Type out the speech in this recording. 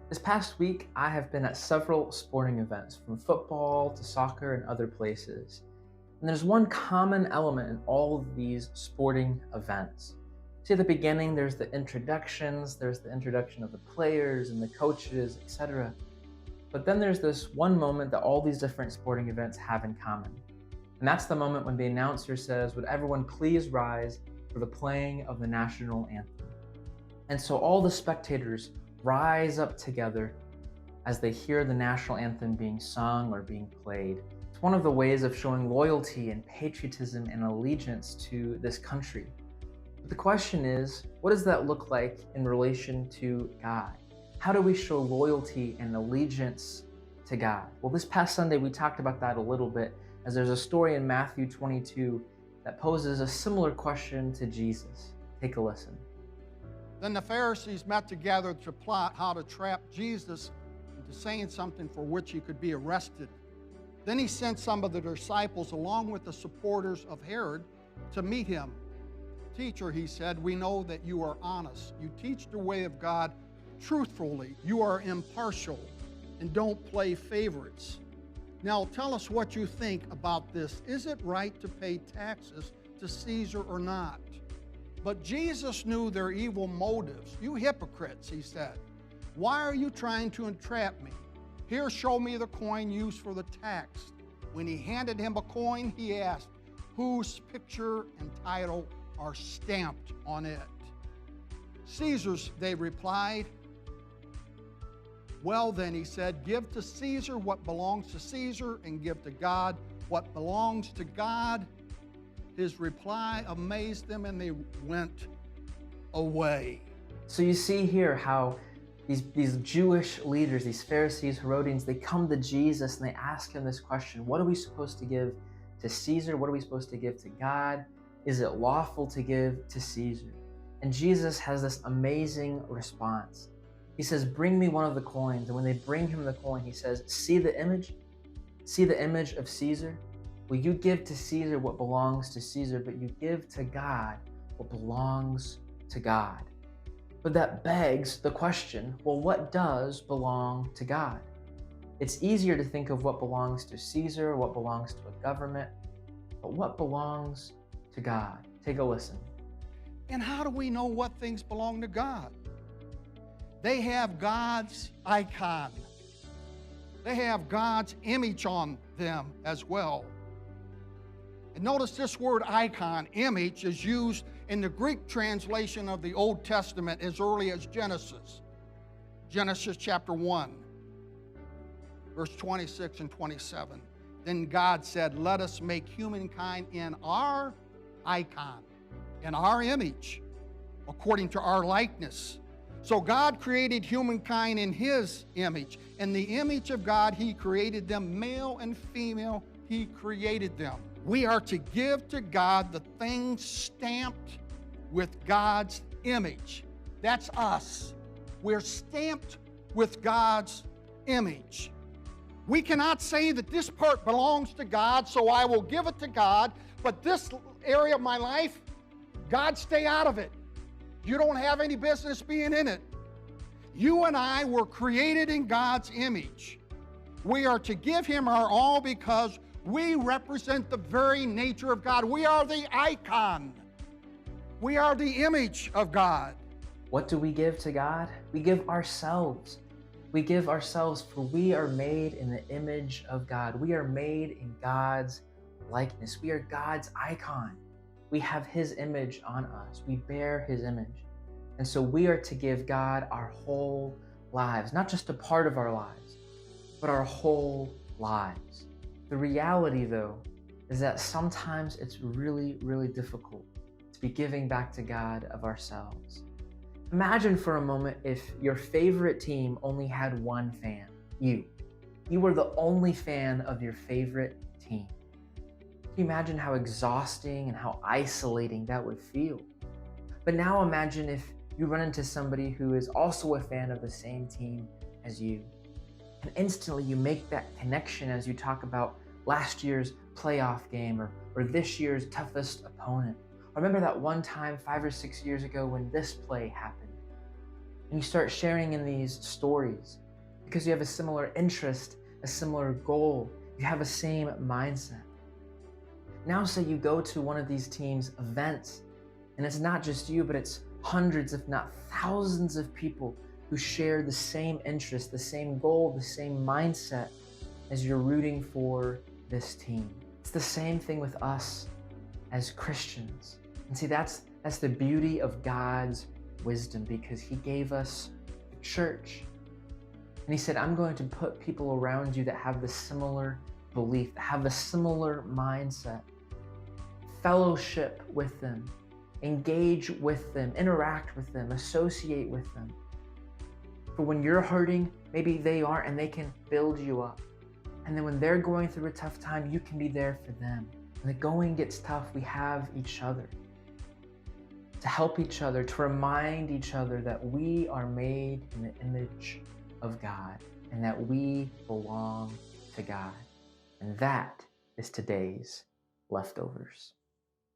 This past week, I have been at several sporting events, from football to soccer and other places. And there's one common element in all of these sporting events. See, at the beginning, there's the introductions, there's the introduction of the players and the coaches, etc. But then there's this one moment that all these different sporting events have in common. And that's the moment when the announcer says, "Would everyone please rise for the playing of the national anthem?" And so all the spectators rise up together as they hear the national anthem being sung or being played. It's one of the ways of showing loyalty and patriotism and allegiance to this country. But the question is, what does that look like in relation to God? How do we show loyalty and allegiance to God? Well, this past Sunday we talked about that a little bit, as there's a story in Matthew 22 that poses a similar question to Jesus. Take a listen. Then the Pharisees met together to plot how to trap Jesus into saying something for which he could be arrested. Then he sent some of the disciples along with the supporters of Herod to meet him. "Teacher," he said, "we know that you are honest. You teach the way of God truthfully. You are impartial and don't play favorites. Now tell us what you think about this. Is it right to pay taxes to Caesar or not?" But Jesus knew their evil motives. "You hypocrites," he said. "Why are you trying to entrap me? Here, show me the coin used for the tax." When he handed him a coin, he asked, "Whose picture and title are stamped on it?" "Caesar's," they replied. "Well then," he said, "give to Caesar what belongs to Caesar and give to God what belongs to God." His reply amazed them and they went away. So you see here how these Jewish leaders, these Pharisees, Herodians, they come to Jesus and they ask him this question: what are we supposed to give to Caesar? What are we supposed to give to God? Is it lawful to give to Caesar? And Jesus has this amazing response. He says, "Bring me one of the coins." And when they bring him the coin, he says, "See the image? See the image of Caesar? Well, you give to Caesar what belongs to Caesar, but you give to God what belongs to God." But that begs the question, well, what does belong to God? It's easier to think of what belongs to Caesar, what belongs to a government, but what belongs to God? Take a listen. And how do we know what things belong to God? They have God's icon. They have God's image on them as well. And notice this word icon, image, is used in the Greek translation of the Old Testament as early as Genesis. Genesis chapter 1, verse 26 and 27. Then God said, "Let us make humankind in our icon, in our image, according to our likeness." So God created humankind in his image. In the image of God, he created them, male and female, he created them. We are to give to God the things stamped with God's image. That's us. We're stamped with God's image. We cannot say that this part belongs to God, so I will give it to God, but this area of my life, God, stay out of it. You don't have any business being in it. You and I were created in God's image. We are to give him our all because we represent the very nature of God. We are the icon. We are the image of God. What do we give to God? We give ourselves. We give ourselves, for we are made in the image of God. We are made in God's likeness. We are God's icon. We have his image on us. We bear his image. And so we are to give God our whole lives, not just a part of our lives, but our whole lives. The reality, though, is that sometimes it's really, really difficult to be giving back to God of ourselves. Imagine for a moment if your favorite team only had one fan, you. You were the only fan of your favorite team. Can you imagine how exhausting and how isolating that would feel? But now imagine if you run into somebody who is also a fan of the same team as you. And instantly you make that connection as you talk about last year's playoff game or this year's toughest opponent. Or remember that one time 5 or 6 years ago when this play happened. And you start sharing in these stories because you have a similar interest, a similar goal. You have a same mindset. Now say you go to one of these teams' events, and it's not just you, but it's hundreds, if not thousands of people who share the same interest, the same goal, the same mindset as you're rooting for this team. It's the same thing with us as Christians. And see, that's the beauty of God's wisdom, because he gave us the church. And he said, I'm going to put people around you that have the similar belief, that have the similar mindset. Fellowship with them, engage with them, interact with them, associate with them. For when you're hurting, maybe they aren't, and they can build you up. And then when they're going through a tough time, you can be there for them. When the going gets tough, we have each other to help each other, to remind each other that we are made in the image of God and that we belong to God. And that is today's leftovers.